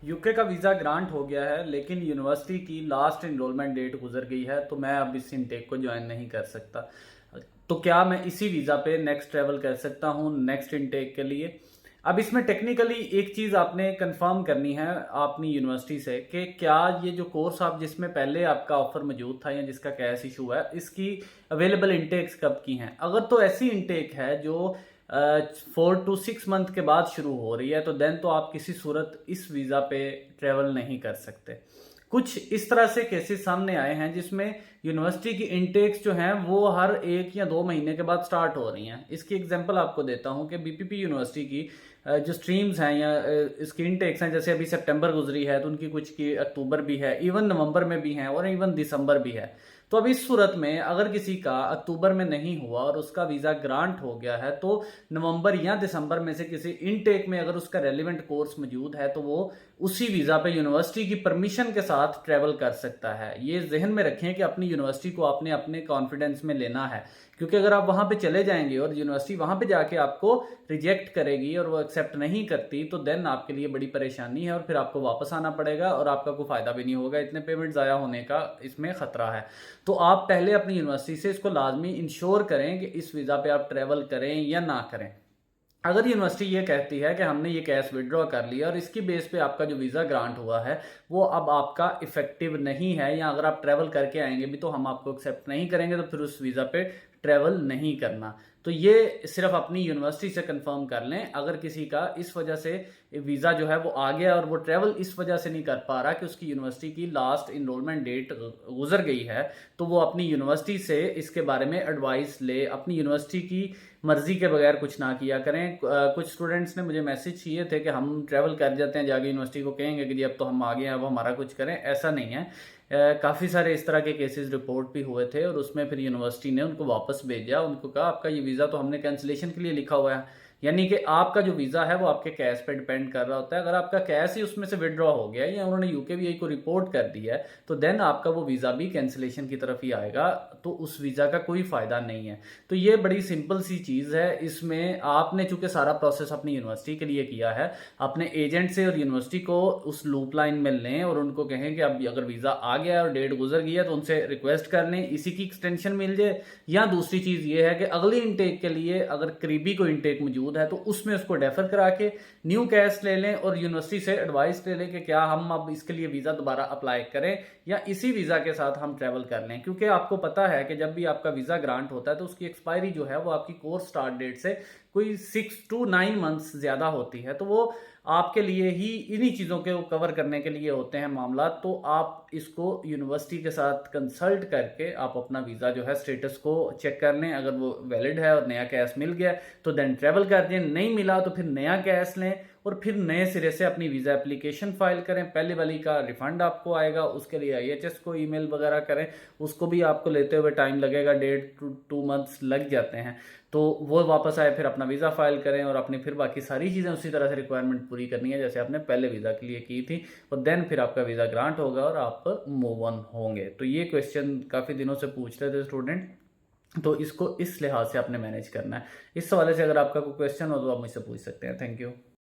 UK का visa grant हो गया है, लेकिन यूनिवर्सिटी की लास्ट इनरोलमेंट डेट गुजर गई है, तो मैं अब इस इनटेक को ज्वाइन नहीं कर सकता। तो क्या मैं इसी वीज़ा पे नेक्स्ट ट्रेवल कर सकता हूँ नेक्स्ट इनटेक के लिए? अब इसमें टेक्निकली एक चीज़ आपने कंफर्म करनी है अपनी यूनिवर्सिटी से कि क्या ये जो कोर्स आप जिसमें पहले आपका ऑफर मौजूद था या जिसका कैश इशू है, इसकी अवेलेबल इनटेक्स कब की हैं। अगर तो ऐसी इनटेक है जो 4 to 6 मंथ के बाद शुरू हो रही है, तो देन तो आप किसी सूरत इस वीज़ा पे ट्रेवल नहीं कर सकते। कुछ इस तरह से केसेस सामने आए हैं जिसमें यूनिवर्सिटी की इनटेक्स जो हैं वो हर 1 या 2 महीने के बाद स्टार्ट हो रही हैं। इसकी एग्जांपल आपको देता हूं कि बीपीपी यूनिवर्सिटी की जो स्ट्रीम्स हैं या इसकी इनटेक्स हैं, जैसे अभी सितंबर गुजरी है तो उनकी कुछ की अक्टूबर भी है, इवन नवंबर में भी है और इवन दिसंबर भी है। तो अब इस सूरत में अगर किसी का अक्टूबर में नहीं हुआ और उसका वीज़ा ग्रांट हो गया है, तो नवंबर या दिसंबर में से किसी इनटेक में अगर उसका रेलिवेंट कोर्स मौजूद है, तो वो उसी वीज़ा पे यूनिवर्सिटी की परमिशन के साथ ट्रेवल कर सकता है। ये जहन में रखें कि अपनी यूनिवर्सिटी को आपने अपने कॉन्फिडेंस में लेना है, क्योंकि अगर आप वहां पे चले जाएंगे और यूनिवर्सिटी वहां पे जाके आपको रिजेक्ट करेगी और वो एक्सेप्ट नहीं करती, तो देन आपके लिए बड़ी परेशानी है और फिर आपको वापस आना पड़ेगा और आपका कोई फायदा भी नहीं होगा। इतने पेमेंट ज़ाया होने का इसमें खतरा है। तो आप पहले अपनी यूनिवर्सिटी से इसको लाजमी इंश्योर करें कि इस वीज़ा पे आप ट्रेवल करें या ना करें। अगर यूनिवर्सिटी ये कहती है कि हमने ये कैश विड्रॉ कर लिया और इसकी बेस पे आपका जो वीज़ा ग्रांट हुआ है वो अब आपका इफेक्टिव नहीं है, या अगर आप ट्रैवल करके आएंगे भी तो हम आपको एक्सेप्ट नहीं करेंगे, तो फिर उस वीज़ा पे ट्रैवल नहीं करना। तो ये सिर्फ अपनी यूनिवर्सिटी से कंफर्म कर लें। अगर किसी का इस वजह से वीज़ा जो है वो आ गया और वो ट्रैवल इस वजह से नहीं कर पा रहा कि उसकी यूनिवर्सिटी की लास्ट इनरोलमेंट डेट गुजर गई है, तो वो अपनी यूनिवर्सिटी से इसके बारे में एडवाइस ले। अपनी यूनिवर्सिटी की मर्जी के बगैर कुछ ना किया करें। कुछ स्टूडेंट्स ने मुझे मैसेज किए थे कि हम ट्रैवल कर जाते हैं, जाके यूनिवर्सिटी को कहेंगे कि जी अब तो हम आ गए हैं, अब हमारा कुछ करें। ऐसा नहीं है। काफ़ी सारे इस तरह के केसेस रिपोर्ट भी हुए थे और उसमें फिर यूनिवर्सिटी ने उनको वापस भेजा। उनको कहा आपका ये वीज़ा तो हमने कैंसिलेशन के लिए लिखा हुआ है, यानी कि आपका जो वीज़ा है वो आपके कैश पे डिपेंड कर रहा होता है। अगर आपका कैश ही उसमें से विड्रॉ हो गया या उन्होंने यूकेवीआई को रिपोर्ट कर दिया है, तो देन आपका वो वीज़ा भी कैंसिलेशन की तरफ ही आएगा, तो उस वीज़ा का कोई फ़ायदा नहीं है। तो ये बड़ी सिंपल सी चीज़ है। इसमें आपने चूंकि सारा प्रोसेस अपनी यूनिवर्सिटी के लिए किया है, अपने एजेंट से और यूनिवर्सिटी को उस लूप लाइन में लें और उनको कहें कि अब अगर वीज़ा आ गया और डेट गुजर गई है तो उनसे रिक्वेस्ट कर लें इसी की एक्सटेंशन मिल जाए। या दूसरी चीज़ ये है कि अगली इनटेक के लिए अगर करीबी कोई इनटेक मौजूद है तो उसमें उसको डेफर करा के न्यू कैश ले लें और यूनिवर्सिटी से एडवाइस ले लें कि क्या हम अब इसके लिए वीज़ा दोबारा अप्लाई करें या इसी वीज़ा के साथ हम ट्रैवल कर लें। क्योंकि आपको पता है कि जब भी आपका वीज़ा ग्रांट होता है तो उसकी एक्सपायरी जो है वो आपकी कोर्स स्टार्ट डेट से कोई 6 to 9 मंथ्स ज़्यादा होती है, तो वो आपके लिए ही इन्हीं चीज़ों के कवर करने के लिए होते हैं मामला। तो आप इसको यूनिवर्सिटी के साथ कंसल्ट करके आप अपना वीज़ा जो है स्टेटस को चेक कर लें। अगर वो वैलिड है और नया कैश मिल गया तो देन ट्रैवल कर दें, नहीं मिला तो फिर नया कैश लें और फिर नए सिरे से अपनी वीज़ा एप्लीकेशन फाइल करें। पहले वाली का रिफंड आपको आएगा, उसके लिए आईएचएस को ईमेल वगैरह करें, उसको भी आपको लेते हुए टाइम लगेगा, 1.5 to 2 मंथ्स लग जाते हैं। तो वो वापस आए, फिर अपना वीज़ा फाइल करें और अपनी फिर बाकी सारी चीज़ें उसी तरह से रिक्वायरमेंट पूरी करनी है जैसे आपने पहले वीज़ा के लिए की थी, और देन फिर आपका वीज़ा ग्रांट होगा और आप मूव ऑन होंगे। तो ये क्वेश्चन काफ़ी दिनों से पूछ रहे थे स्टूडेंट, तो इसको इस लिहाज से आपने मैनेज करना है। इस हवाले से अगर आपका कोई क्वेश्चन हो तो आप मुझसे पूछ सकते हैं। Thank you.